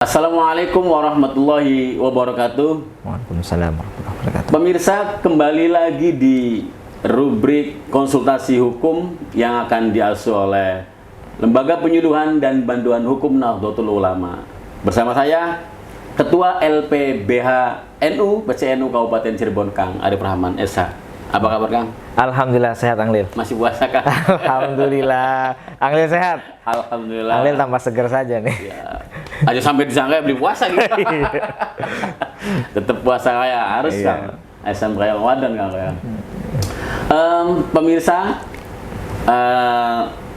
Assalamualaikum warahmatullahi wabarakatuh. Waalaikumsalam warahmatullahi wabarakatuh. Pemirsa, kembali lagi di rubrik konsultasi hukum yang akan diasuh oleh Lembaga Penyuluhan dan Bantuan Hukum Nahdlatul Ulama. Bersama saya, Ketua LPBH NU PCNU Kabupaten Cirebon, Kang Arif Rahman SH. Apa kabar, Kang? Alhamdulillah sehat, Anglil. Masih puasa, Kang? Alhamdulillah. Anglil sehat? Alhamdulillah. Anglil tambah seger saja nih. Ya. Aja sampai disangka beli puasa gitu. Tetap puasa kayak harus, Kang. Asam kayak Ramadan, Kang. Pemirsa,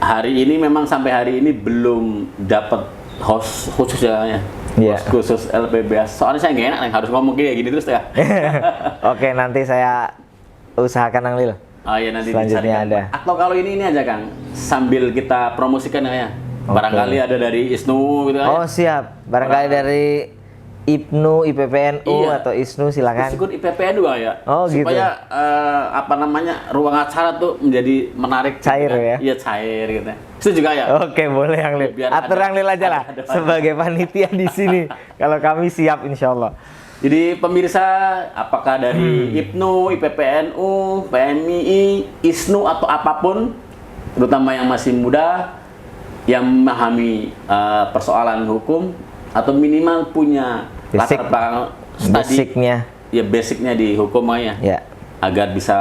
hari ini memang sampai hari ini belum dapat host khusus ya. Host khusus LPBH. Soalnya saya nggak enak nih, harus ngomong kayak gini terus ya. Oke, nanti saya usahakan, Anglil. Oh iya, nanti selanjutnya ada. Atau kalau ini aja, Kang, sambil kita promosikan ya. Barangkali ada dari ISNU gitu kan. Oh siap. Barangkali dari IPNU, IPPNU atau ISNU, silakan. Ikut IPPNU ya. Oh gitu. Supaya ruang acara tuh menjadi menarik. Cair gitu kan. ya. Iya, cair gitu. Itu juga ya. Oke, boleh, Anglil. Atur Anglil aja lah sebagai panitia di sini. Kalau kami siap, insya Allah. Jadi pemirsa, apakah dari IPNU, IPPNU, PMII, ISNU atau apapun, terutama yang masih muda, yang memahami persoalan hukum atau minimal punya latar belakang basicnya, ya basicnya di hukum ya, agar bisa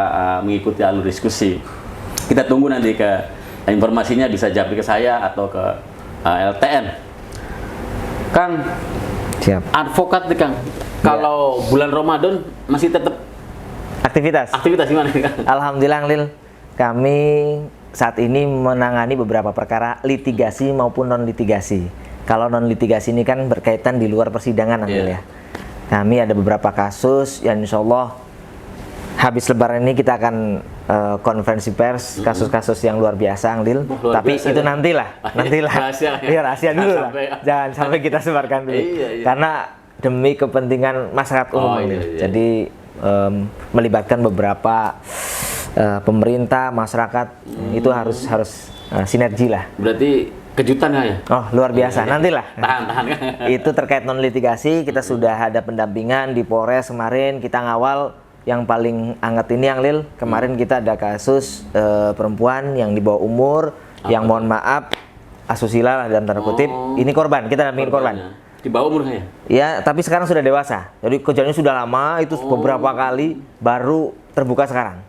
mengikuti alur diskusi. Kita tunggu nanti ke informasinya, bisa japri ke saya atau ke LTN. Kang, siap. Advokat nih, Kang. Kalau bulan Ramadan masih tetap aktivitas gimana, Kang? Alhamdulillah, Anglil. Kami saat ini menangani beberapa perkara litigasi maupun non litigasi. Kalau non litigasi ini kan berkaitan di luar persidangan, Anglil ya. Kami ada beberapa kasus yang insya Allah habis Lebaran ini kita akan konferensi pers kasus-kasus yang luar biasa, Anglil. Tapi biasa, itu nantilah. Rahasia dulu lah. Jangan sampai kita sebarkan dulu. Karena demi kepentingan masyarakat umum, Jadi melibatkan beberapa pemerintah, masyarakat, itu harus sinergi lah. Berarti kejutan ya? Oh, luar biasa. Nantilah. Tahan. Itu terkait non litigasi, kita sudah ada pendampingan di Polres kemarin, kita ngawal yang paling hangat ini, Anglil. Kemarin kita ada kasus perempuan yang di bawah umur, yang mohon maaf asusila dalam tanda kutip. Ini korban, kita dampingin korban. Di bawah umurnya? Ya, tapi sekarang sudah dewasa. Jadi kejadiannya sudah lama, itu beberapa kali baru terbuka sekarang.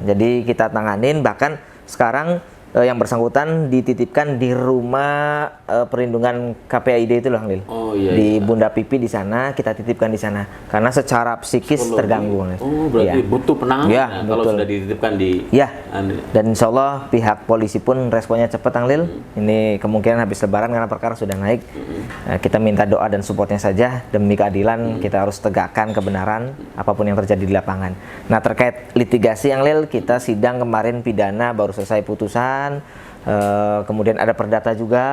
Jadi kita tanganin, bahkan sekarang yang bersangkutan dititipkan di rumah perlindungan KPAID itu loh, Anglil. Di Bunda Pipi di sana, kita titipkan di sana karena secara psikis terganggu, Anglil. Berarti butuh penanganan kalau sudah dititipkan di. Dan insya Allah pihak polisi pun responnya cepat, Anglil. Ini kemungkinan habis Lebaran karena perkara sudah naik. Kita minta doa dan supportnya saja demi keadilan. Kita harus tegakkan kebenaran apapun yang terjadi di lapangan. Nah, terkait litigasi, Anglil, kita sidang kemarin pidana baru selesai putusan. Kemudian ada perdata juga,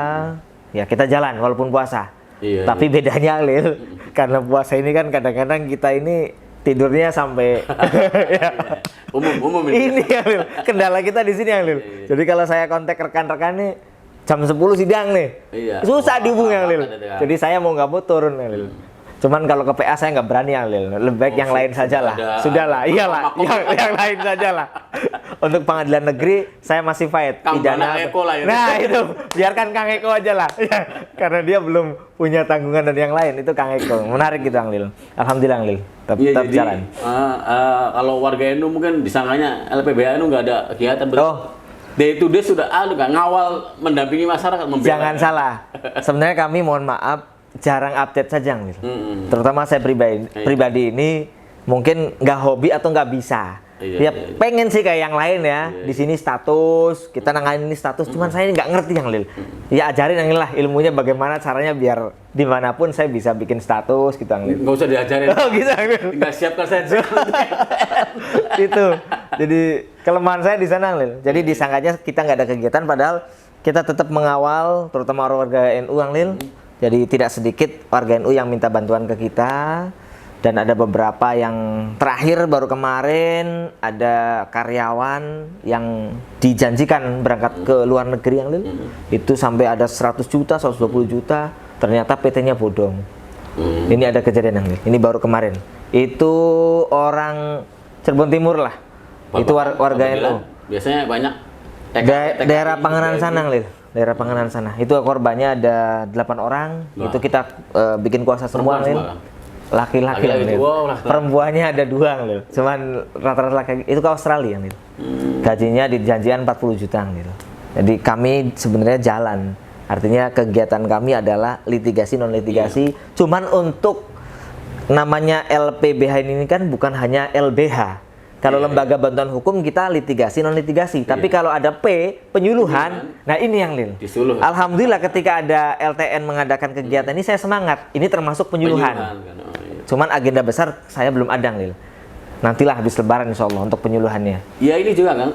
ya kita jalan walaupun puasa. Tapi bedanya, Anglil, karena puasa ini kan kadang-kadang kita ini tidurnya sampai umum ini. Ini, Anglil, kendala kita di sini, Anglil. Jadi kalau saya kontak rekan-rekan nih jam 10 sidang nih, susah dihubungi, Anglil. Jadi saya mau nggak mau turun, Anglil. Cuman kalau ke PA saya nggak berani, Anglil. Lebih baik yang lain sajalah. Sudahlah, iyalah, yang lain sajalah. Untuk pengadilan negeri saya masih fight. Pidana. Nah itu, biarkan Kang Eko aja lah. Karena dia belum punya tanggungan dan yang lain. Itu Kang Eko. Menarik gitu, Anglil. Alhamdulillah, Anglil. Tetap jalan. Kalau warga NU mungkin disangkanya LPBH NU nggak ada kegiatan. Day to day sudah nggak ngawal mendampingi masyarakat. Jangan salah. Sebenarnya kami mohon maaf jarang update saja, Anglil. Terutama saya pribadi ini mungkin nggak hobi atau nggak bisa. Pengen sih kayak yang lain ya. Di sini status, kita nanganin ini status. Cuman saya nggak ngerti, Anglil. Ya ajarin, Anglil lah ilmunya bagaimana caranya biar dimanapun saya bisa bikin status gitu, Anglil. Nggak usah diajarin. Gitu, Anglil. Tinggal siapkan saja. Itu. Jadi kelemahan saya di sana, Anglil. Jadi disangkanya kita nggak ada kegiatan, padahal kita tetap mengawal, terutama warga NU, Anglil. Jadi tidak sedikit warga NU yang minta bantuan ke kita. Dan ada beberapa yang terakhir baru kemarin ada karyawan yang dijanjikan berangkat ke luar negeri, yang itu sampai ada 100 juta, 120 juta ternyata PT-nya bodong. Ini ada kejadian yang ini baru kemarin. Itu orang Cirebon Timur lah. Itu warga NU. Biasanya banyak daerah Panganan sana, Lil. Daerah Panganan sana. Itu korbannya ada 8 orang. Itu kita bikin kuasa semua, Lil. Laki-laki, Lil. Perempuannya ada 2, Lil. Cuman rata-rata laki. Itu ke Australia, Lil. Gajinya dijanjikan 40 juta, Lil. Jadi kami sebenarnya jalan. Artinya kegiatan kami adalah litigasi non litigasi. Cuman untuk namanya LPBH ini kan bukan hanya LBH. Kalau lembaga bantuan hukum kita litigasi non litigasi. Tapi kalau ada penyuluhan, nah ini yang Lil. Alhamdulillah ketika ada LTN mengadakan kegiatan ini saya semangat. Ini termasuk penyuluhan. Cuman agenda besar saya belum ada, Lil. Nantilah habis Lebaran insya Allah untuk penyuluhannya. Ya ini juga kan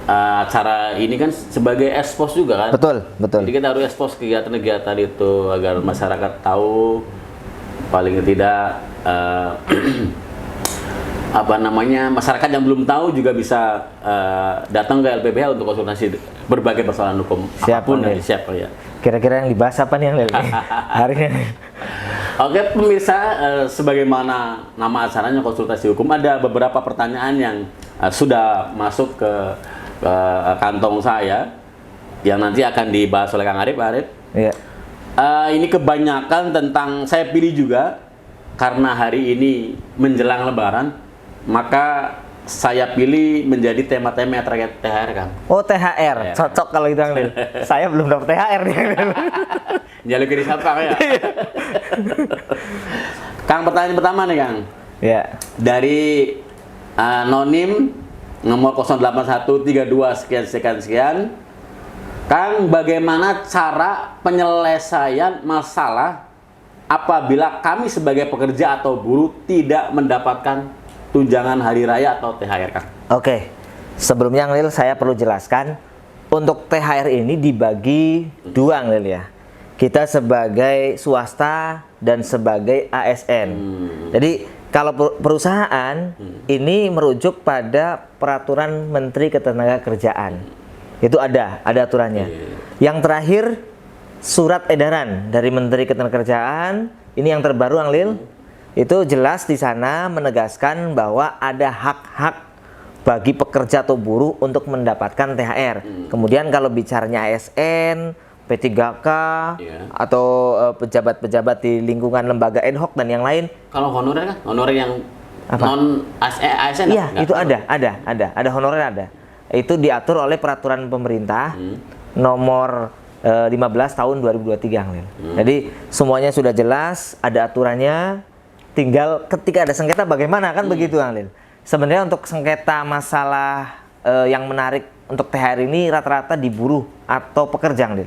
acara ini kan sebagai expose juga kan. Betul. Jadi kita harus expose kegiatan-kegiatan itu agar masyarakat tahu, paling tidak masyarakat yang belum tahu juga bisa datang ke LPBH untuk konsultasi berbagai persoalan hukum apapun siap ya. Kira-kira yang dibahas apa nih yang hari ini? Oke pemirsa, sebagaimana nama acaranya konsultasi hukum, ada beberapa pertanyaan yang sudah masuk ke kantong saya yang nanti akan dibahas oleh Kang Arif. Iya. Ini kebanyakan tentang, saya pilih juga karena hari ini menjelang Lebaran, maka saya pilih menjadi tema-tema yang terkait THR, Kang. Oh THR, cocok kalau itu, Kang Lil. Saya belum dapat THR nih, Kang Lil. Jalur kiri Kang ya. Kang, pertanyaan pertama nih, Kang. Ya. Dari Nonim nomor 08132 sekian. Kang, bagaimana cara penyelesaian masalah apabila kami sebagai pekerja atau buruh tidak mendapatkan tunjangan hari raya atau THR, Kang? Oke. Sebelumnya, Lil, saya perlu jelaskan untuk THR ini dibagi 2, Lil ya. Kita sebagai swasta dan sebagai ASN. Jadi kalau perusahaan ini merujuk pada peraturan Menteri Ketenagakerjaan. Itu ada aturannya. Yang terakhir surat edaran dari Menteri Ketenagakerjaan, ini yang terbaru, Lil. Itu jelas di sana menegaskan bahwa ada hak-hak bagi pekerja atau buruh untuk mendapatkan THR. Kemudian kalau bicaranya ASN, P3K, atau pejabat-pejabat di lingkungan lembaga ad hoc dan yang lain. Kalau honorer kan? Honorer yang non ASN? Iya, itu ada honorer ada. Itu diatur oleh peraturan pemerintah nomor 15 tahun 2023, Lil. Jadi semuanya sudah jelas, ada aturannya. Tinggal ketika ada sengketa bagaimana kan begitu, Lil. Sebenarnya untuk sengketa masalah yang menarik untuk THR ini rata-rata di buruh atau pekerja, Lil.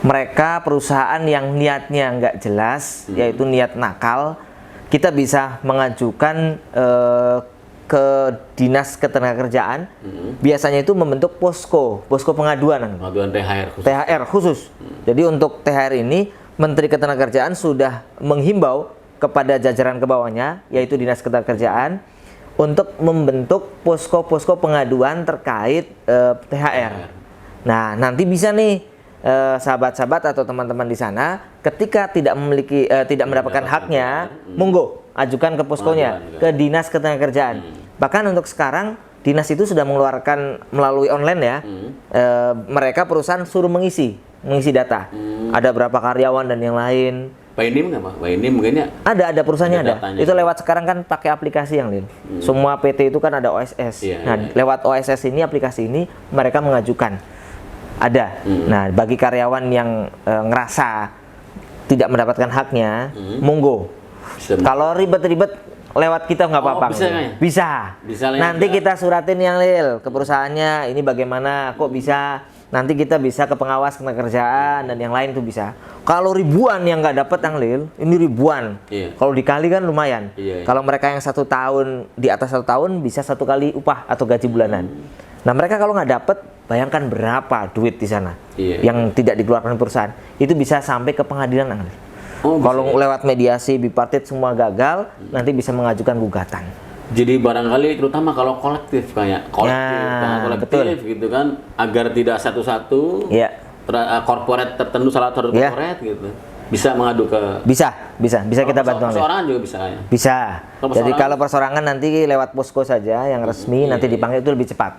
Mereka perusahaan yang niatnya nggak jelas, yaitu niat nakal, kita bisa mengajukan ke Dinas Ketenagakerjaan. Biasanya itu membentuk posko pengaduan. Pengaduan THR khusus. Jadi untuk THR ini Menteri Ketenagakerjaan sudah menghimbau kepada jajaran ke bawahnya, yaitu Dinas Ketenagakerjaan, untuk membentuk posko pengaduan terkait THR. Nah, nanti bisa nih sahabat-sahabat atau teman-teman di sana ketika tidak mendapatkan haknya, monggo ajukan ke poskonya, ke Dinas Ketenagakerjaan. Bahkan untuk sekarang dinas itu sudah mengeluarkan melalui online ya, mereka perusahaan suruh mengisi data. Ada berapa karyawan dan yang lain. Painim nggak, Pak? Painim mungkinnya? Ada perusahaannya ada. Itu lewat sekarang kan pakai aplikasi yang Lil. Semua PT itu kan ada OSS. Lewat OSS ini, aplikasi ini mereka mengajukan. Ada. Nah, bagi karyawan yang ngerasa tidak mendapatkan haknya, monggo. Kalau ribet-ribet lewat kita nggak apa-apa. Bisa. Nanti kita suratin yang Lil ke perusahaannya. Ini bagaimana? Kok bisa? Nanti kita bisa ke pengawas ketenagakerjaan dan yang lain tuh bisa. Kalau ribuan yang nggak dapat, yang Lil, ini ribuan. Kalau dikali kan lumayan. Kalau mereka yang 1 tahun, di atas 1 tahun bisa 1 kali upah atau gaji bulanan. Nah, mereka kalau nggak dapat, bayangkan berapa duit di sana yang tidak dikeluarkan perusahaan. Itu bisa sampai ke pengadilan, yang Lil. Kalau lewat mediasi bipartit semua gagal, nanti bisa mengajukan gugatan. Jadi barangkali terutama kalau kolektif kayak kolektif betul. Gitu kan, agar tidak satu-satu korporat tertentu, salah satu Ya. korporat gitu, bisa mengadu ke Bisa kita bantu. perseorangan juga bisa ya. Bisa. Kalau Jadi persoalan- kalau persorangan nanti lewat posko saja yang resmi, nanti dipanggil itu lebih cepat.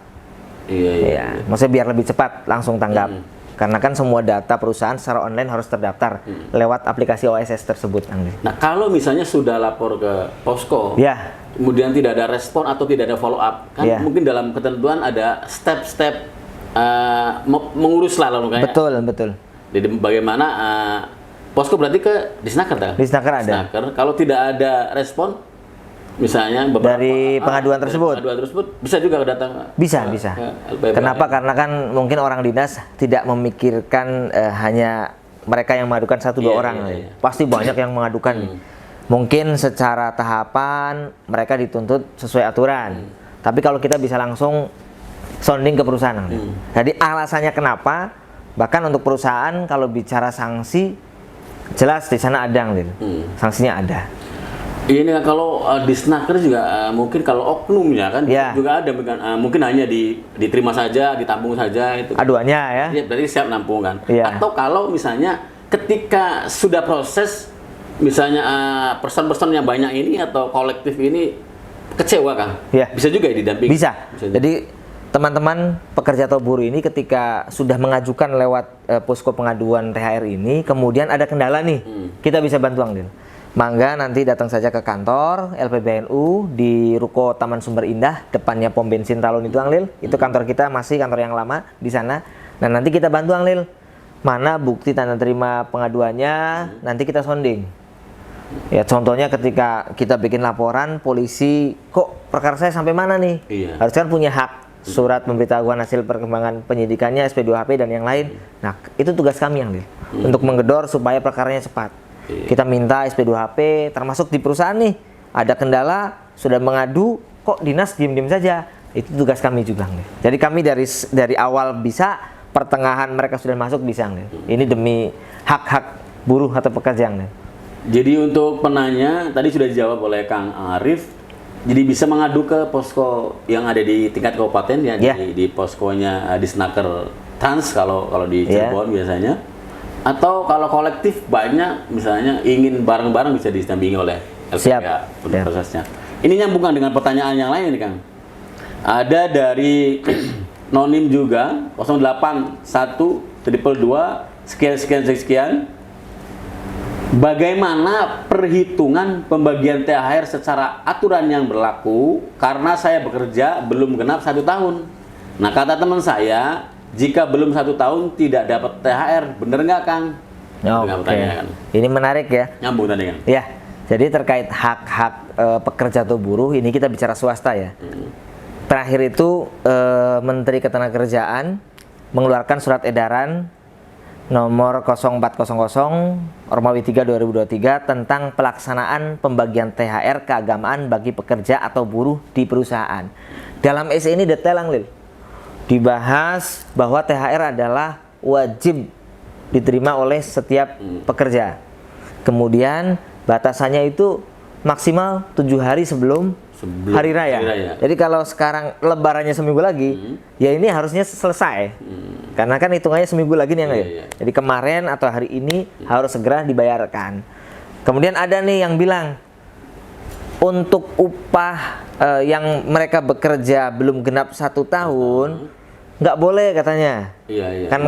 Iya. Iya, maksudnya biar lebih cepat langsung tanggap. Karena kan semua data perusahaan secara online harus terdaftar lewat aplikasi OSS tersebut, Anggi. Nah, kalau misalnya sudah lapor ke posko, Ya, kemudian tidak ada respon atau tidak ada follow up, kan Iya. mungkin dalam ketentuan ada step-step mengurus lah lalu kayak. betul. Jadi bagaimana posko berarti ke Disnaker kan? Di Snaker ada. Disnaker. Kalau tidak ada respon, misalnya Dari pengaduan dari tersebut? pengaduan tersebut bisa juga datang Bisa. ke LPPN. Kenapa? Karena kan mungkin orang dinas tidak memikirkan hanya mereka yang mengadukan satu dua Iya, orang. iya. Pasti banyak yang mengadukan nih. Mungkin secara tahapan mereka dituntut sesuai aturan. Tapi kalau kita bisa langsung sounding ke perusahaan. Jadi alasannya kenapa? Bahkan untuk perusahaan kalau bicara sanksi jelas di sana ada, sanksinya ada. Ini kan kalau Disnaker juga mungkin kalau oknumnya kan Iya. juga ada mungkin hanya diterima saja, ditampung saja itu. Aduannya ya. Iya, berarti siap nampung kan. Iya. Atau kalau misalnya ketika sudah proses, misalnya person-person yang banyak ini atau kolektif ini kecewa kan, Iya. bisa juga ya didampingi. Bisa. juga. Jadi teman-teman pekerja atau buruh ini ketika sudah mengajukan lewat posko pengaduan THR ini, kemudian ada kendala nih, kita bisa bantu, Anggil. Mangga nanti datang saja ke kantor LPBNU di Ruko Taman Sumber Indah, depannya pom bensin Talun itu, Anglil. Itu kantor kita, masih kantor yang lama di sana. Nah, nanti kita bantu, Anglil. Mana bukti tanda terima pengaduannya, nanti kita sounding. Ya, contohnya ketika kita bikin laporan, polisi, kok perkara saya sampai mana nih? Iya. Harus kan punya hak, surat pemberitahuan hasil perkembangan penyidikannya, SP2HP dan yang lain. Nah, itu tugas kami, Anglil. Untuk menggedor supaya perkaranya cepat. Kita minta SP2HP, termasuk di perusahaan nih, ada kendala, sudah mengadu, kok dinas diem-diem saja. Itu tugas kami juga, Anglil. Jadi kami dari awal bisa, pertengahan mereka sudah masuk bisa, Anglil. Ini demi hak-hak buruh atau pekerja, Anglil. Jadi untuk penanya tadi sudah dijawab oleh Kang Arif. Jadi bisa mengadu ke posko yang ada di tingkat kabupaten ya, Ya. di poskonya Disnaker Trans kalau di Cirebon biasanya. Atau kalau kolektif banyak misalnya ingin bareng-bareng bisa didampingi oleh Siap. LPK untuk Siap. prosesnya. Ini nyambungkan dengan pertanyaan yang lain nih, Kang. Ada dari Nonim juga 081 sekian. Bagaimana perhitungan pembagian THR secara aturan yang berlaku karena saya bekerja belum genap 1 tahun. Nah, kata teman saya, jika belum 1 tahun tidak dapat THR, bener nggak, Kang? Dengan Oke. pertanyaan. Ini menarik ya. Nyambung tadi kan? Ya, jadi terkait hak-hak pekerja atau buruh, ini kita bicara swasta ya. Terakhir itu Menteri Ketenagakerjaan mengeluarkan surat edaran nomor 0400 Romawi 3 2023 tentang pelaksanaan pembagian THR keagamaan bagi pekerja atau buruh di perusahaan. Dalam SE ini detail, Anglil. Dibahas bahwa THR adalah wajib diterima oleh setiap pekerja. Kemudian batasannya itu maksimal 7 hari sebelum hari raya. Jadi kalau sekarang lebarannya seminggu lagi, ya ini harusnya selesai. Karena kan hitungannya seminggu lagi nih, ya. Iya. Jadi kemarin atau hari ini harus segera dibayarkan. Kemudian ada nih yang bilang untuk upah yang mereka bekerja belum genap 1 tahun, nggak boleh katanya. Iya. Kan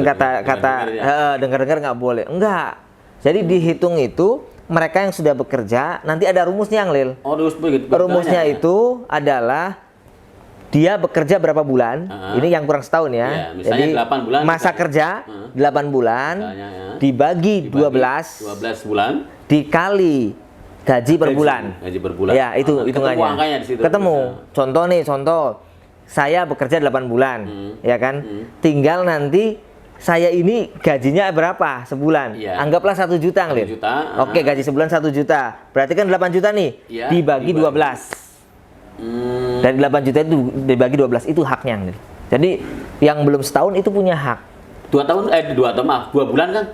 dengar-dengar nggak boleh. Enggak. Jadi dihitung itu mereka yang sudah bekerja nanti ada rumusnya, Anglil. Oh, begitu. Rumusnya itu adalah dia bekerja berapa bulan, ini yang kurang setahun ya. Iya, misalnya Jadi 8 bulan masa misalnya. kerja 8 bulan Misalnya, ya. dibagi 12 bulan dikali gaji per bulan. Gaji per bulan. Ya, itu hitungannya. Ketemu angkanya di situ. Ketemu. Contoh, saya bekerja 8 bulan, ya kan? Tinggal nanti saya ini gajinya berapa sebulan? Iya. Anggaplah 1 juta, Anglil. 1 juta. Oke, gaji sebulan 1 juta. Berarti kan 8 juta nih. Iya, dibagi 12. Dari 8 juta itu dibagi 12 itu haknya, Anglil. Jadi yang belum setahun itu punya hak. 2 bulan kan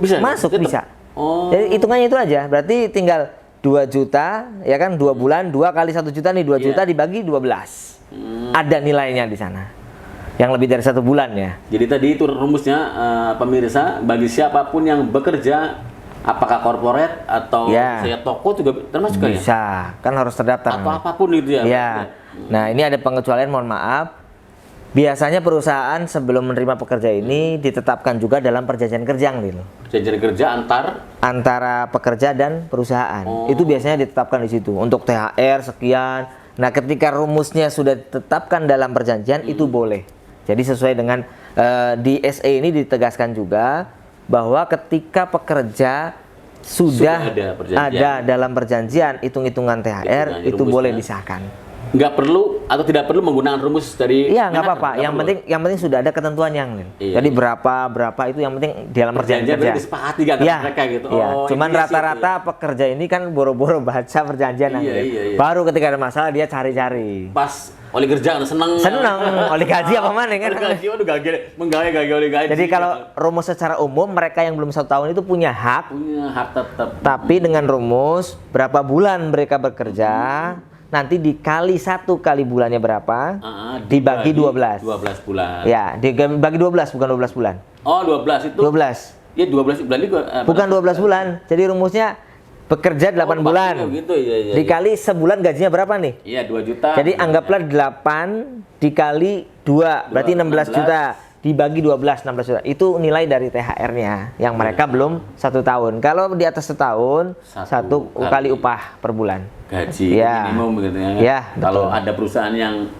bisa. Masuk Tetep. bisa. Oh. Jadi hitungannya itu aja. Berarti tinggal 2 juta, ya kan? 2 bulan, 2 kali 1 juta nih, 2 juta dibagi 12. Ada nilainya di sana. yang lebih dari 1 bulan ya. Jadi tadi itu rumusnya, pemirsa, bagi siapapun yang bekerja, apakah korporat atau Ya. saya toko juga termasuk kan ya? Bisa, kan harus terdaftar. Atau apapun itu ya? Ya. Nah, ini ada pengecualian, mohon maaf. Biasanya perusahaan sebelum menerima pekerja ini ditetapkan juga dalam perjanjian kerja, Lil. Perjanjian kerja Antara pekerja dan perusahaan. Oh. Itu biasanya ditetapkan di situ untuk THR sekian. Nah, ketika rumusnya sudah ditetapkan dalam perjanjian itu boleh. Jadi sesuai dengan di SE ini ditegaskan juga bahwa ketika pekerja sudah ada dalam perjanjian hitung-hitungan THR itu rumusnya boleh disahkan. nggak perlu atau tidak perlu menggunakan rumus dari Iya, nggak menaker, apa-apa. Yang penting sudah ada ketentuan yang Lil. Iya, Jadi berapa itu yang penting di dalam perjanjian kerja. Disepakati di antara mereka gitu. Iya. Oh, Cuman intinya rata-rata pekerja ini kan boro-boro baca perjanjian yang Lil. Iya. Baru ketika ada masalah dia cari-cari. Pas oleh kerja seneng Oleh gaji apa mana kan? oleh gaji, waduh gaji oleh gaji. Jadi kalau rumus secara umum mereka yang belum 1 tahun itu punya hak tetap. tapi dengan rumus berapa bulan mereka bekerja nanti dikali 1 kali bulannya berapa dibagi 12 bulan. Ya, dibagi 12 bukan 12 bulan. Oh, 12 itu 12. Ya 12 bulan juga. Bukan 12 bulan. Jadi rumusnya bekerja 8 bulan. Gitu, iya. Dikali sebulan gajinya berapa nih? Iya, 2 juta. Jadi anggaplah 8 dikali 2, berarti 16 juta. Dibagi 12, 16 juta. Itu nilai dari THR-nya yang mereka belum 1 tahun. Kalau di atas setahun, 1 kali upah per bulan. Gaji minimum gitu ya. Ya, kalau ada perusahaan yang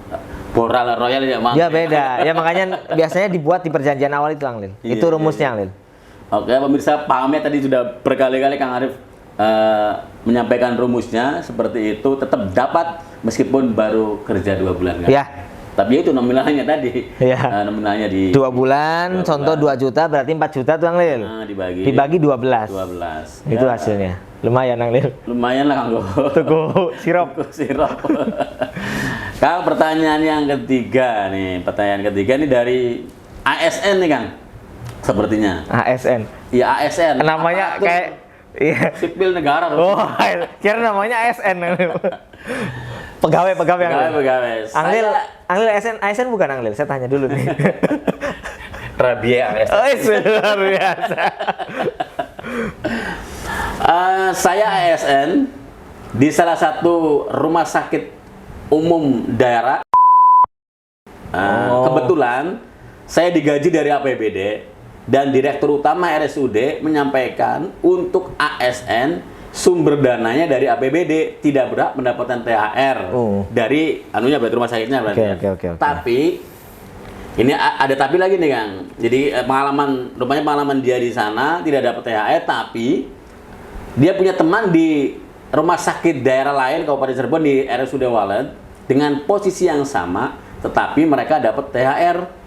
moral royal ya Ya beda. Ya makanya biasanya dibuat di perjanjian awal itu, Lil. Itu rumusnya, Lil. Oke, pemirsa, pahamnya tadi sudah berkali-kali Kang Arif menyampaikan rumusnya seperti itu, tetap dapat meskipun baru kerja 2 bulan kan? Ya. Tapi itu nominalnya tadi. Ya. Nominalnya di 2 bulan, contoh 2 juta berarti 4 juta tuh, Lil. Nah, dibagi 12. 12. Itu hasilnya. Lumayan, Lil. Lumayan lah, Kang. Tuku sirop. Sirop. Kang, pertanyaan yang ketiga nih. Pertanyaan ketiga nih dari ASN nih, Kang. Sepertinya. ASN. Iya, ASN. Namanya Aparatur kayak sipil negara. Oh, kira namanya ASN. Pegawai. Anglil ASN bukan, Anglil. Saya tanya dulu nih. Rabia ASN. Oh, luar biasa. Saya ASN di salah satu rumah sakit umum daerah. Kebetulan saya digaji dari APBD dan Direktur Utama RSUD menyampaikan untuk ASN sumber dananya dari APBD, tidak berhak mendapatkan THR dari berarti rumah sakitnya berarti. Oke. Tapi ini ada tapi lagi nih, Kang. Jadi pengalaman dia di sana tidak dapat THR, tapi dia punya teman di rumah sakit daerah lain Kabupaten Cirebon di RSUD Walet dengan posisi yang sama, tetapi mereka dapat THR.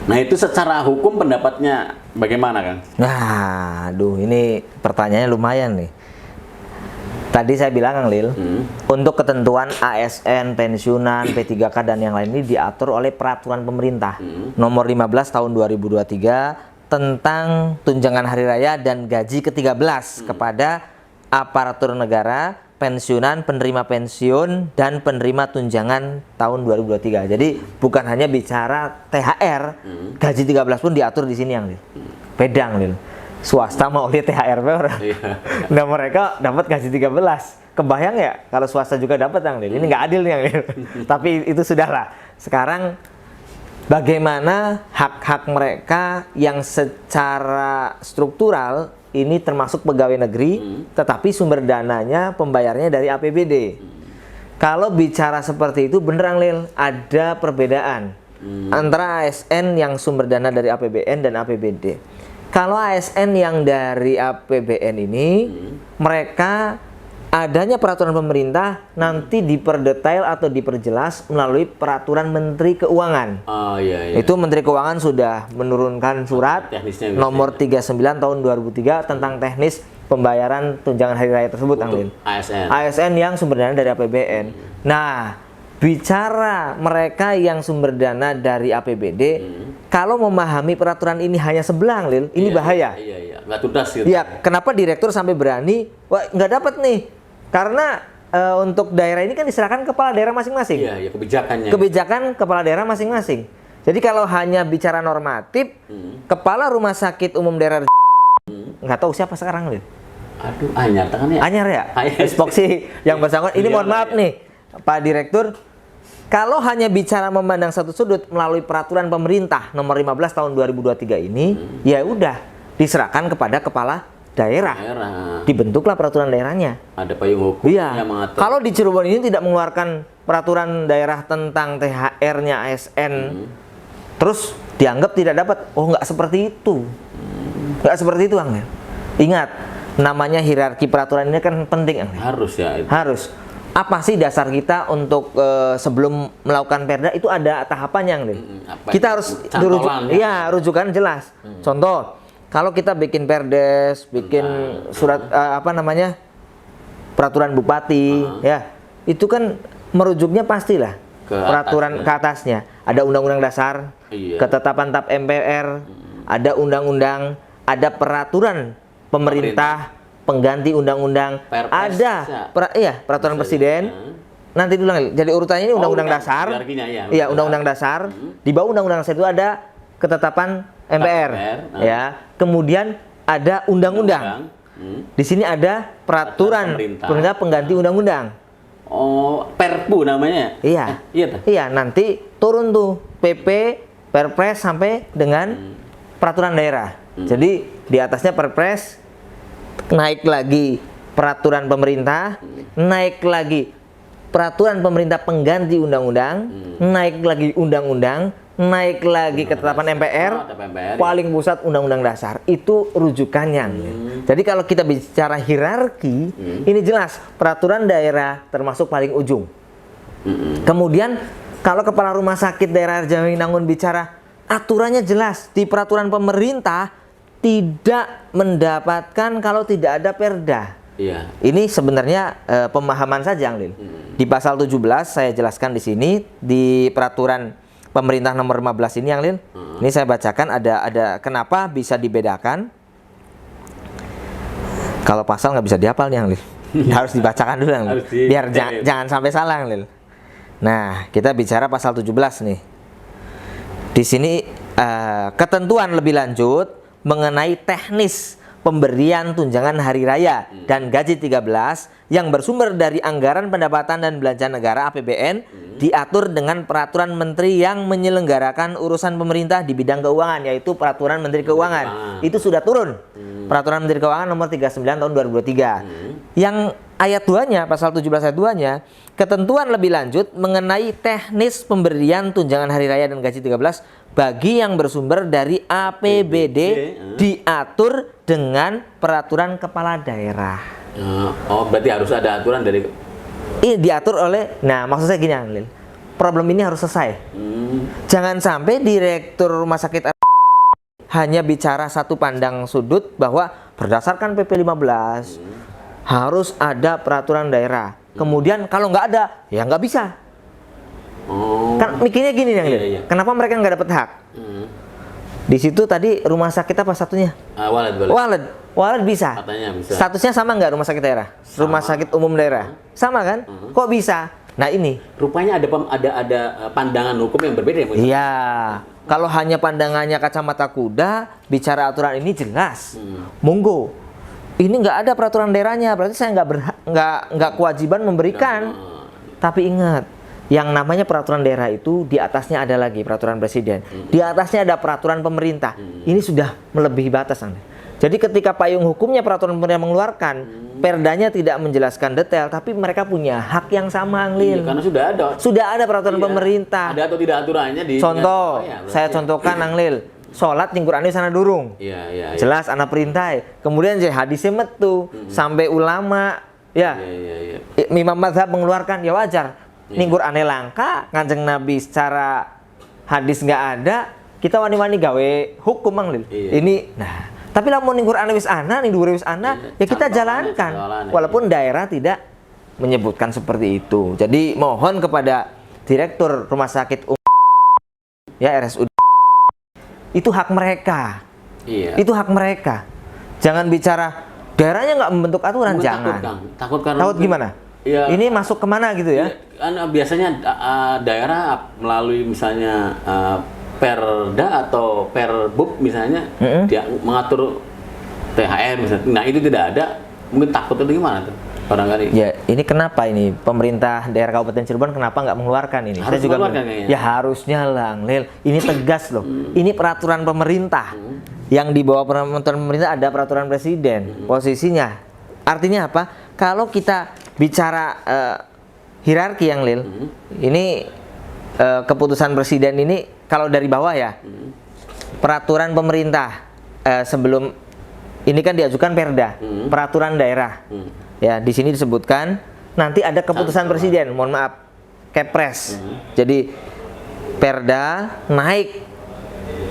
Nah, itu secara hukum pendapatnya bagaimana, Kang? Nah, ini pertanyaannya lumayan nih. Tadi saya bilang, Kang Lil, untuk ketentuan ASN, pensiunan, P3K dan yang lain ini diatur oleh peraturan pemerintah nomor 15 tahun 2023 tentang tunjangan hari raya dan gaji ke-13 kepada aparatur negara, pensiunan, penerima pensiun dan penerima tunjangan tahun 2023. Jadi bukan hanya bicara THR, gaji 13 pun diatur di sini, Yang Lil. Beda, Lil. Swasta mau lihat THR orang. Nah, mereka dapat gaji 13. Kebayang ya kalau swasta juga dapat, Yang Lil. Ini nggak adil nih, Yang Lil. Tapi itu sudahlah. Sekarang bagaimana hak-hak mereka yang secara struktural ini termasuk pegawai negeri, tetapi sumber dananya pembayarnya dari APBD. Kalau bicara seperti itu, beneran, Lil, ada perbedaan antara ASN yang sumber dana dari APBN dan APBD. Kalau ASN yang dari APBN ini, mereka adanya peraturan pemerintah nanti diperdetail atau diperjelas melalui peraturan Menteri Keuangan. Iya. Itu Menteri Keuangan sudah menurunkan surat nomor 39 tahun 2003 tentang teknis pembayaran tunjangan hari raya tersebut, Anglin. ASN yang sumber dana dari APBN. Nah, bicara mereka yang sumber dana dari APBD, kalau memahami peraturan ini hanya sebelang, Lil, ini bahaya. Iya. Nggak tuntas gitu. Iya, kenapa direktur sampai berani, wah nggak dapat nih. Karena untuk daerah ini kan diserahkan kepala daerah masing-masing. Iya, kebijakannya. Kebijakan kepala daerah masing-masing. Jadi kalau hanya bicara normatif, kepala rumah sakit umum daerah nggak tahu siapa sekarang, Lil. Aduh, anyar tangannya. Anyar ya? Anyar. Spoksi yang bersangkutan. Ini Iya, mohon maaf iya. nih, Pak Direktur. Kalau hanya bicara memandang satu sudut melalui peraturan pemerintah nomor 15 tahun 2023 ini, ya udah diserahkan kepada kepala daerah. Dibentuklah peraturan daerahnya. Ada payung hukum Iya. yang mengatur. Kalau di Cirebon ini tidak mengeluarkan peraturan daerah tentang THR-nya ASN, terus dianggap tidak dapat. Oh, nggak seperti itu. Nggak seperti itu, Angel. Ingat, namanya hierarki peraturan ini kan penting, Angel. Harus ya. Itu. Harus. Apa sih dasar kita untuk sebelum melakukan perda itu ada tahapannya, Angel. Kita harus rujukan jelas. Contoh, kalau kita bikin perdes, bikin surat peraturan bupati, ya itu kan merujuknya pastilah Ke peraturan ke atasnya. Ada undang-undang dasar, ketetapan TAP MPR, ada undang-undang, ada peraturan pemerintah, pengganti undang-undang, ada peraturan presiden. Nanti dulu, jadi urutannya ini undang-undang dasar. Iya, undang-undang dasar. Di bawah undang-undang dasar itu ada ketetapan MPR, ya. Kemudian ada undang-undang. Di sini ada peraturan pemerintah pengganti undang-undang. Oh, Perpu namanya. Iya. Iya, nanti turun tuh PP, Perpres sampai dengan peraturan daerah. Jadi di atasnya Perpres, naik lagi peraturan pemerintah, naik lagi peraturan pemerintah pengganti undang-undang, naik lagi undang-undang, naik lagi ketetapan MPR, paling pusat undang-undang dasar. Itu rujukannya. Jadi kalau kita bicara hierarki, ini jelas peraturan daerah termasuk paling ujung. Kemudian kalau kepala rumah sakit daerah Jaminangun bicara aturannya jelas di peraturan pemerintah tidak mendapatkan kalau tidak ada perda. Iya. Ini sebenarnya pemahaman saja, Lil. Di pasal 17 saya jelaskan di sini di peraturan pemerintah nomor 15 ini, Lil. Ini saya bacakan ada kenapa bisa dibedakan. Kalau pasal nggak bisa dihafal nih, Lil. Harus dibacakan dulu, Lil. Biar jangan sampai salah, Lil. Nah, kita bicara pasal 17 nih. Di sini ketentuan lebih lanjut mengenai teknis pemberian tunjangan hari raya dan gaji 13 yang bersumber dari anggaran pendapatan dan belanja negara APBN diatur dengan peraturan menteri yang menyelenggarakan urusan pemerintah di bidang keuangan, yaitu peraturan menteri keuangan. Itu sudah turun. Peraturan menteri keuangan nomor 39 tahun 2023. Yang ayat 2-nya, pasal 17 ayat 2-nya, ketentuan lebih lanjut mengenai teknis pemberian tunjangan hari raya dan gaji 13 bagi yang bersumber dari APBD diatur dengan peraturan kepala daerah. Oh, berarti harus ada aturan dari... Ini diatur oleh... Nah, maksud saya gini, Lil. Problem ini harus selesai. Jangan sampai direktur rumah sakit hanya bicara satu pandang sudut bahwa berdasarkan PP 15 harus ada peraturan daerah. Kemudian kalau nggak ada, ya nggak bisa. Kan mikirnya gini, Lil. Kenapa mereka nggak dapat hak? Di situ tadi rumah sakit apa satunya? Walad bisa. Katanya bisa. Statusnya sama nggak rumah sakit daerah? Sama. Rumah sakit umum daerah. Sama kan? Kok bisa? Nah ini. Rupanya ada pandangan hukum yang berbeda ya? Iya. Kalau hanya pandangannya kacamata kuda, bicara aturan ini jelas. Monggo. Ini nggak ada peraturan daerahnya, berarti saya nggak kewajiban memberikan. Tapi ingat, yang namanya peraturan daerah itu di atasnya ada lagi peraturan presiden, di atasnya ada peraturan pemerintah. Ini sudah melebihi batas, Anda. Jadi ketika payung hukumnya peraturan pemerintah mengeluarkan, perdanya tidak menjelaskan detail, tapi mereka punya hak yang sama, Anglil. Karena sudah ada. Sudah ada peraturan pemerintah. Ada atau tidak aturannya di. Contoh, saya contohkan, Anglil. Sholat ning Qur'ane sana durung. Iya. Jelas anak perintah. Kemudian hadisnya metu sampai ulama, ya. Imam mazhab mengeluarkan, ya wajar. Ning Qur'ane langka, Kanjeng Nabi secara hadis nggak ada, kita wani-wani gawe hukum, Anglil. Ini, nah. Tapi lamun ning Qur'an wis ana, ning dhuwur wis ana, ya kita jalankan. Walaupun daerah tidak menyebutkan seperti itu. Jadi mohon kepada Direktur Rumah Sakit ya RSUD, itu hak mereka. Itu hak mereka. Jangan bicara daerahnya nggak membentuk aturan, jangan. Takut karena gimana? Ya, ini masuk kemana gitu ya? Kan biasanya daerah melalui misalnya perda atau perbub misalnya dia mengatur THR misalnya. Nah, itu tidak ada, mungkin takut itu gimana tuh barangkali? Ya, ini kenapa ini pemerintah daerah Kabupaten Cirebon kenapa nggak mengeluarkan ini? Harus Saya juga mengeluarkan kayaknya. ya harusnya lah, Lil. Ini tegas loh. Ini peraturan pemerintah. Yang di bawah peraturan pemerintah ada peraturan presiden. Posisinya. Artinya apa? Kalau kita bicara hierarki yang Lil, ini keputusan presiden ini kalau dari bawah ya, peraturan pemerintah sebelum ini kan diajukan perda, peraturan daerah. Ya, di sini disebutkan nanti ada keputusan presiden, mohon maaf, Kepres. Jadi perda naik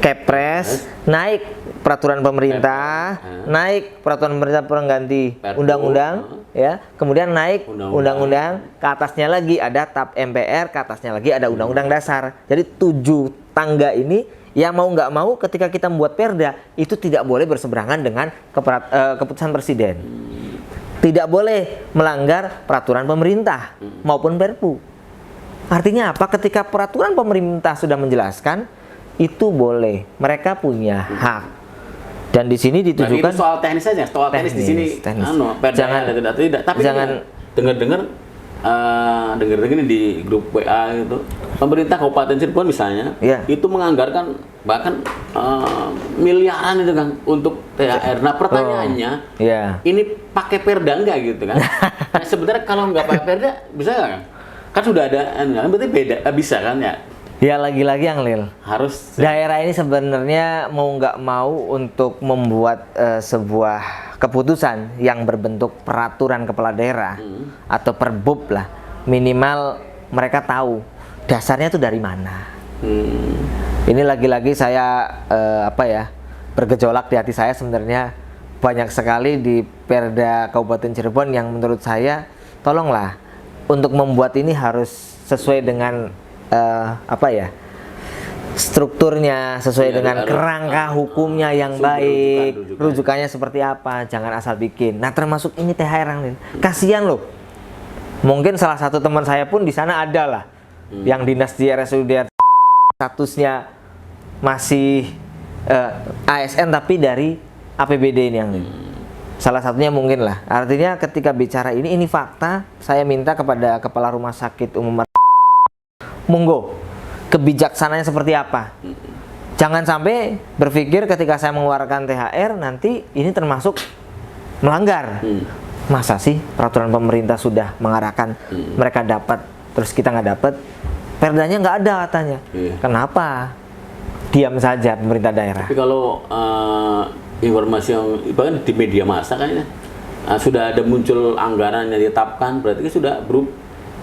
Kepres, naik peraturan pemerintah, naik peraturan pemerintah pengganti undang-undang, ya. Kemudian naik undang-undang, ke atasnya lagi ada TAP MPR, ke atasnya lagi ada undang-undang dasar. Jadi 7 tangga ini yang mau nggak mau ketika kita membuat perda itu tidak boleh berseberangan dengan keputusan presiden. Tidak boleh melanggar peraturan pemerintah maupun Perpu. Artinya apa? Ketika peraturan pemerintah sudah menjelaskan, itu boleh. Mereka punya hak. Dan di sini ditujukan itu soal teknis saja, soal teknis di sini. Jangan tidak. Tapi jangan dengar-dengar di grup WA itu, pemerintah Kabupaten Cirebon misalnya, itu menganggarkan bahkan miliaran itu kan untuk THR. Nah, pertanyaannya, ini pakai perda enggak gitu kan? Nah, sebenarnya kalau nggak pakai perda bisa nggak kan? Kan sudah ada, berarti beda, bisa kan ya? Ya lagi-lagi yang Lil, harus daerah ini sebenarnya mau nggak mau untuk membuat sebuah keputusan yang berbentuk peraturan kepala daerah atau perbub lah, minimal mereka tahu dasarnya itu dari mana. Ini lagi-lagi saya bergejolak di hati saya, sebenarnya banyak sekali di Perda Kabupaten Cirebon yang menurut saya tolonglah untuk membuat ini harus sesuai dengan strukturnya, sesuai dengan kerangka hukumnya yang baik, rujukannya seperti apa, jangan asal bikin. Nah, termasuk ini THR nih, kasihan loh. Mungkin salah satu teman saya pun di sana ada lah, yang dinas di RSUD statusnya masih ASN tapi dari APBD ini yang ini. Salah satunya mungkin lah. Artinya ketika bicara ini fakta. Saya minta kepada Kepala Rumah Sakit Umum monggo kebijaksanaannya seperti apa. Jangan sampai berpikir ketika saya mengeluarkan THR nanti ini termasuk melanggar. Masa sih peraturan pemerintah sudah mengarahkan mereka dapat terus kita nggak dapat, perdanya nggak ada katanya. Kenapa diam saja pemerintah daerah? Tapi kalau informasi yang bahkan di media massa kayaknya sudah ada muncul anggaran yang ditetapkan, berarti kan sudah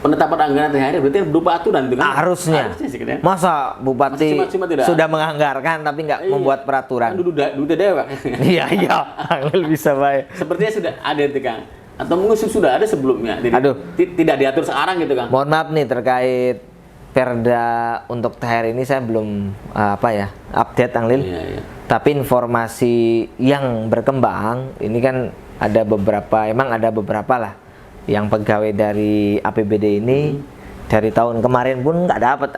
penetapan anggaran THR berarti berupa aturan itu kan? Harusnya sih, kan? Masa Bupati sudah menganggarkan tapi nggak membuat peraturan? Kan duda dewa. Iya, bisa baik. Sepertinya sudah ada itu Kang. Atau mungkin sudah ada sebelumnya. Tidak diatur sekarang gitu Kang. Mohon maaf nih terkait Perda untuk THR ini saya belum update Kang Lil. Tapi informasi yang berkembang ini kan ada beberapa lah yang pegawai dari APBD ini dari tahun kemarin pun nggak dapat.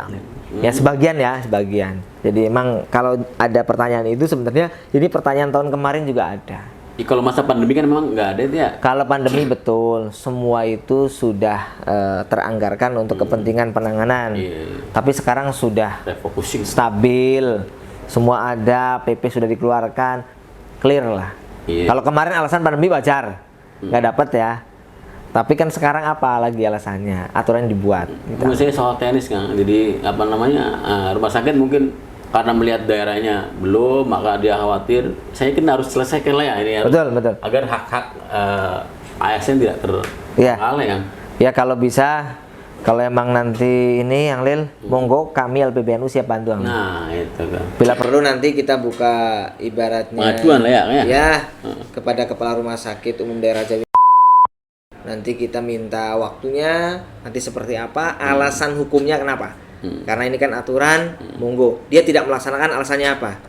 Ya sebagian. Jadi emang kalau ada pertanyaan itu sebenarnya ini pertanyaan tahun kemarin juga ada. Kalau masa pandemi kan memang nggak ada itu ya? Kalau pandemi betul, semua itu sudah teranggarkan untuk kepentingan penanganan. Tapi sekarang sudah refocusing, stabil, semua ada, PP sudah dikeluarkan, clear lah. Kalau kemarin alasan pandemi wajar, nggak dapat ya. Tapi kan sekarang apa lagi alasannya? Aturan dibuat. Maksudnya soal teknis Kang. Jadi rumah sakit mungkin karena melihat daerahnya belum, maka dia khawatir. Saya kira harus selesaikan lah ya ini. Betul. Agar hak-hak ASN tidak terhalang ya. Ya kalau bisa, kalau emang nanti ini yang Lil, monggo kami LPBNU siap bantu. Nah itu kan. Bila perlu nanti kita buka ibaratnya pengaduan lah ya. Kepada Kepala Rumah Sakit Umum Daerah Jawa. Nanti kita minta waktunya, nanti seperti apa, alasan hukumnya kenapa. Karena ini kan aturan, monggo. Dia tidak melaksanakan alasannya apa.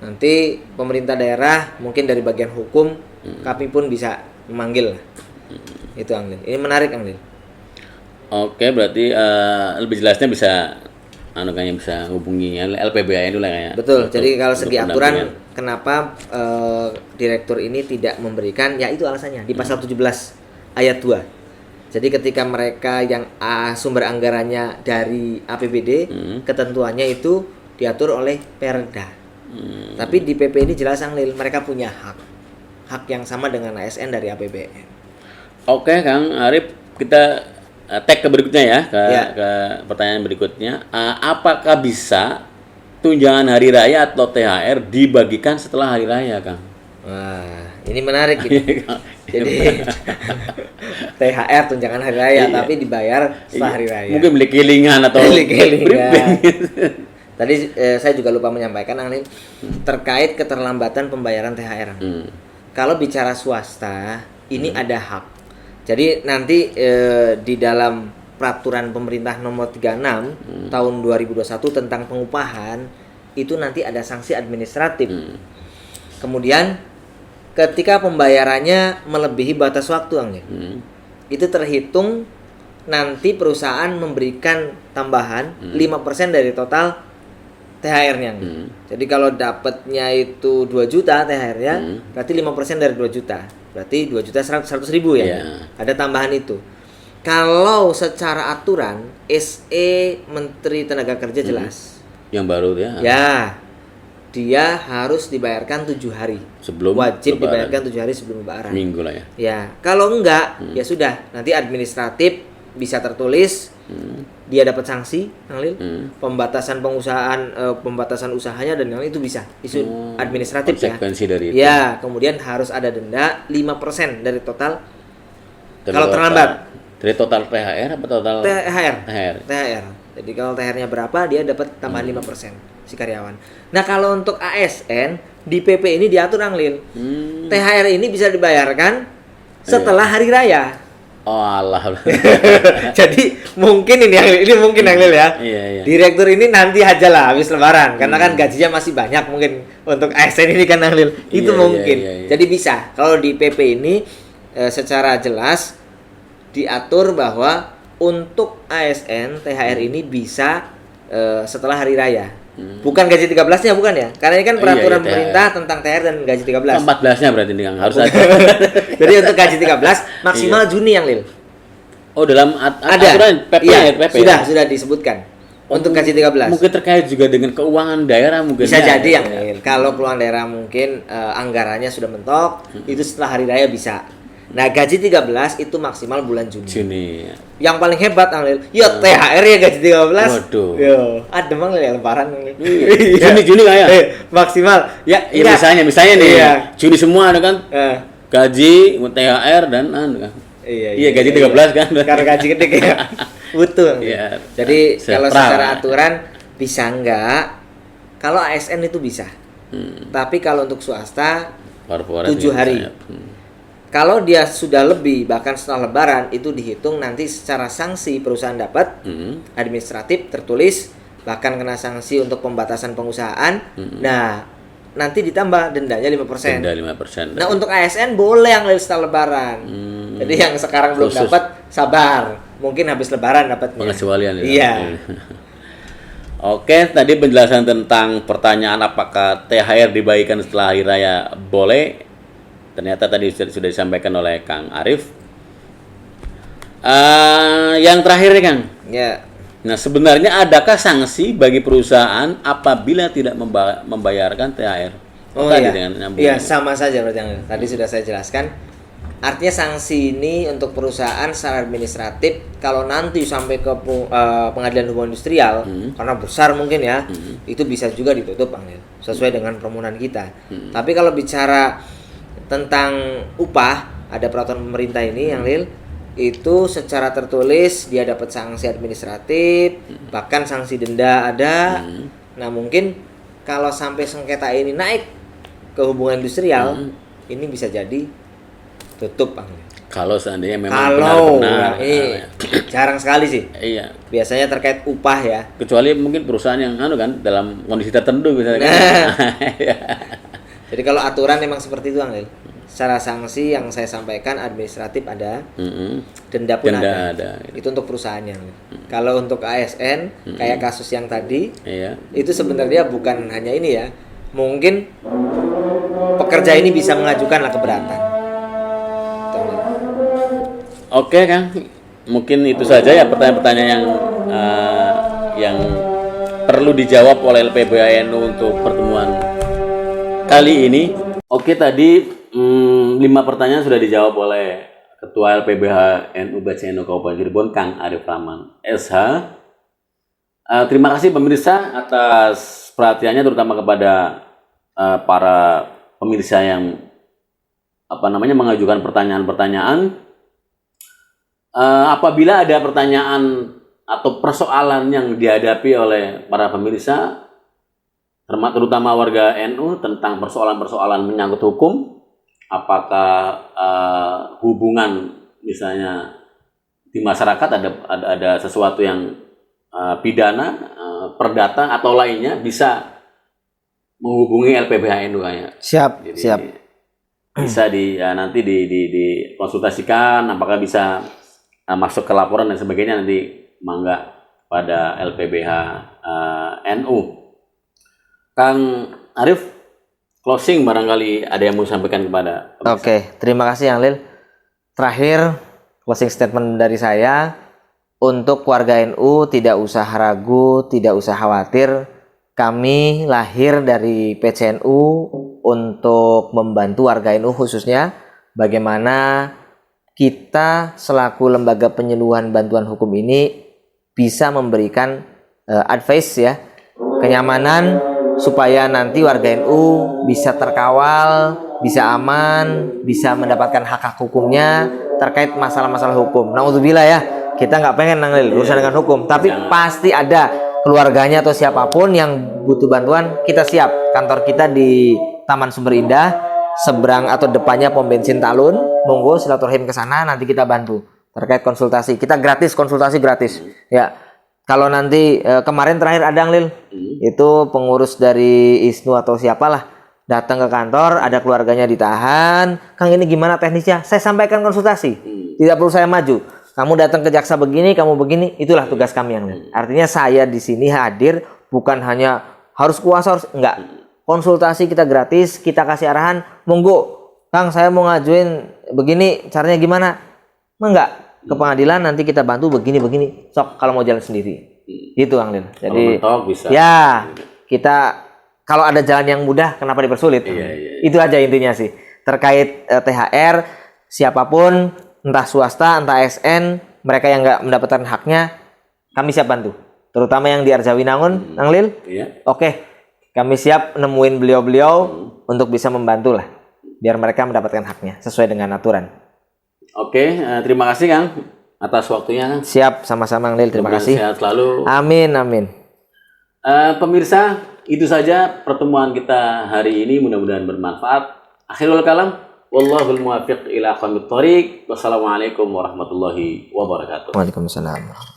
Nanti pemerintah daerah, mungkin dari bagian hukum, kami pun bisa memanggil. Itu Anglil. Ini menarik Anglil. Oke, berarti lebih jelasnya bisa anu kayaknya bisa hubungi LPBAN dulu lah kayak. Betul. Jadi kalau untuk segi aturan pendampingan. kenapa direktur ini tidak memberikan, ya itu alasannya di pasal 17 ayat 2. Jadi ketika mereka yang sumber anggarannya dari APBD, ketentuannya itu diatur oleh Perda. Tapi di PP ini jelas Anglil, mereka punya hak yang sama dengan ASN dari APBN. Oke, Kang Arif, kita tag ke berikutnya ya, Ya. ke pertanyaan berikutnya. Apakah bisa tunjangan hari raya atau THR dibagikan setelah hari raya, Kang? Wah, ini menarik gitu. Jadi THR tunjangan hari raya, Iya. tapi dibayar setelah hari raya. Mungkin beli kilingan atau Kilingan. briefing. Tadi saya juga lupa menyampaikan Anglin terkait keterlambatan pembayaran THR. Kalau bicara swasta, ini ada hak. Jadi nanti di dalam peraturan pemerintah nomor 36 tahun 2021 tentang pengupahan itu nanti ada sanksi administratif. Kemudian ketika pembayarannya melebihi batas waktu, Anglin, itu terhitung nanti perusahaan memberikan tambahan 5% dari total THR-nya. Jadi kalau dapatnya itu 2 juta THR-nya, berarti 5% dari 2 juta. Berarti 2 juta 100 ribu ya. Iya. Ada tambahan itu. Kalau secara aturan SE Menteri Tenaga Kerja jelas. Yang baru ya. Ya. Dia harus dibayarkan 7 hari. Sebelum Wajib Lebaran. dibayarkan 7 hari sebelum Lebaran. Minggu lah ya. Ya, kalau enggak, ya sudah. Nanti administratif bisa tertulis, dia dapat sanksi, Anglil. Pembatasan pengusahaan, pembatasan usahanya dan yang itu bisa isu administratif ya. Konsekuensi dari itu. Ya, kemudian harus ada denda 5% dari total. Dari Kalau total- terlambat. Dari total THR apa total THR. THR? Jadi kalau THR-nya berapa, dia dapat tambahan 5% si karyawan. Nah, kalau untuk ASN di PP ini diatur, Anglil. THR ini bisa dibayarkan setelah hari raya. Oh alah. Jadi mungkin ini mungkin Anglil ya. Iya, iya. Direktur ini nanti aja lah habis lebaran karena kan gajinya masih banyak mungkin untuk ASN ini kan Anglil. Itu Iya, mungkin. iya, iya. Jadi bisa. Kalau di PP ini secara jelas diatur bahwa untuk ASN THR ini bisa setelah hari raya. Bukan gaji 13-nya bukan ya? Karena ini kan Iya, peraturan iya, pemerintah tentang THR dan gaji 13. 14-nya berarti ini Kang. Harus ada. Jadi untuk gaji 13 maksimal Juni yang Lil. Oh, dalam Ada. aturan PP Iya, ya, PP. sudah disebutkan. Untuk gaji 13. Mungkin terkait juga dengan keuangan daerah mungkin. Bisa ya. jadi yang Lil. Kalau keuangan daerah mungkin anggarannya sudah mentok, itu setelah hari raya bisa. Nah, gaji 13 itu maksimal bulan Juni. Juni. Yang paling hebat Anglil, ya THR ya gaji 13. Waduh. Yo, ada mang ya lebaran Anglil. Juni kayak. Maksimal. Ya, Iya, misalnya nih. Iya. Juni semua ada kan? Eh, Gaji, THR dan kan. iya, gaji 13 kan. Karena gaji gede ya. Butuh. Iya. Jadi kalau Sentral. secara aturan bisa enggak? Kalau ASN itu bisa. Tapi kalau untuk swasta Korporat 7 hari. misalnya. Kalau dia sudah lebih bahkan setelah lebaran itu dihitung nanti secara sanksi perusahaan dapat administratif tertulis bahkan kena sanksi untuk pembatasan pengusahaan. Nah, nanti ditambah dendanya 5%. Denda 5%. Nah, untuk ASN boleh yang setelah lebaran. Jadi yang sekarang belum Khusus. dapat sabar. Mungkin habis lebaran dapatnya. Pengecualian ya. Iya. Oke, tadi penjelasan tentang pertanyaan apakah THR dibagikan setelah hari raya boleh. Ternyata tadi sudah disampaikan oleh Kang Arif. Yang terakhir nih Kang. Ya. Nah, sebenarnya adakah sanksi bagi perusahaan apabila tidak membayarkan THR? Oh Tadi iya. dengan nyambung. Iya, sama saja berarti yang tadi sudah saya jelaskan. Artinya sanksi ini untuk perusahaan secara administratif kalau nanti sampai ke pengadilan hubungan industrial karena besar mungkin ya, itu bisa juga ditutup Anglil, sesuai dengan permohonan kita. Tapi kalau bicara tentang upah, ada peraturan pemerintah ini yang Lil itu secara tertulis dia dapat sanksi administratif, bahkan sanksi denda ada. Nah, mungkin kalau sampai sengketa ini naik ke hubungan industrial, ini bisa jadi tutup Anglil. Kalau seandainya memang Kalau benar-benar jarang sekali sih. iya, Biasanya terkait upah ya. kecuali mungkin perusahaan yang kan dalam kondisi tertentu misalnya. Nah. Jadi kalau aturan memang seperti itu Anglil. Secara sanksi yang saya sampaikan administratif ada, Mm-mm. denda pun Denda ada. ada. Itu untuk perusahaannya. Kalau untuk ASN kayak kasus yang tadi, Iya. itu sebenarnya bukan hanya ini ya. Mungkin pekerja ini bisa mengajukan lah keberatan. Oke Kang, mungkin itu saja ya pertanyaan-pertanyaan yang perlu dijawab oleh LPBHNU untuk pertemuan kali ini. Oke, tadi 5 pertanyaan sudah dijawab oleh Ketua LPBHNU BCNU Kabupaten Cirebon, Kang Arif Rahman SH. Terima kasih pemirsa atas perhatiannya, terutama kepada para pemirsa yang mengajukan pertanyaan-pertanyaan. Apabila ada pertanyaan atau persoalan yang dihadapi oleh para pemirsa, terutama warga NU, tentang persoalan-persoalan menyangkut hukum, apakah hubungan misalnya di masyarakat ada sesuatu yang pidana, perdata atau lainnya, bisa menghubungi LPBHNU kayaknya. Siap, Jadi, siap. bisa nanti dikonsultasikan, apakah bisa masuk ke laporan dan sebagainya, nanti mangga pada LPBH NU. Kang Arif, closing barangkali ada yang mau sampaikan kepada pemirsa. Oke, terima kasih Yang Lil. Terakhir, closing statement dari saya, untuk warga NU tidak usah ragu, tidak usah khawatir. Kami lahir dari PCNU untuk membantu warga NU, khususnya bagaimana kita selaku lembaga penyuluhan bantuan hukum ini bisa memberikan advice ya, kenyamanan supaya nanti warga NU bisa terkawal, bisa aman, bisa mendapatkan hak-hak hukumnya terkait masalah-masalah hukum. Naudzubillah ya, kita nggak pengen nanggil urusan dengan hukum, tapi pasti ada keluarganya atau siapapun yang butuh bantuan, kita siap. Kantor kita di Taman Sumber Indah, seberang atau depannya pom bensin Talun. Monggo silaturahim ke sana, nanti kita bantu terkait konsultasi. Kita gratis, konsultasi gratis. Ya. Kalau nanti kemarin terakhir ada Lil, itu pengurus dari ISNU atau siapalah datang ke kantor, ada keluarganya ditahan. Kang, ini gimana teknisnya? Saya sampaikan konsultasi. Tidak perlu saya maju. Kamu datang ke jaksa begini, kamu begini, itulah tugas kami yang Lil. Artinya saya di sini hadir bukan hanya harus kuasa, harus enggak. Konsultasi kita gratis, kita kasih arahan, monggo Kang, saya mau ngajuin begini, caranya gimana? Enggak, ke pengadilan nanti kita bantu begini. Sok kalau mau jalan sendiri. Gitu Kang Lil. Jadi kalau mentok bisa. Ya, kita kalau ada jalan yang mudah kenapa dipersulit? Iya. Itu aja intinya sih. Terkait THR, siapapun, entah swasta, entah ASN, mereka yang nggak mendapatkan haknya, kami siap bantu. Terutama yang di Arjawinangun, Kang Lil. Iya. Oke, kami siap nemuin beliau-beliau untuk bisa membantu lah, biar mereka mendapatkan haknya sesuai dengan aturan. Oke, terima kasih Kang atas waktunya Kang. Siap, sama-sama Kang Lil, terima kasih. Sehat selalu. Amin. Pemirsa, itu saja pertemuan kita hari ini, mudah-mudahan bermanfaat. Akhirul kalam, wallahul muwaffiq ila aqwamit thoriq. Wassalamualaikum warahmatullahi wabarakatuh. Waalaikumsalam.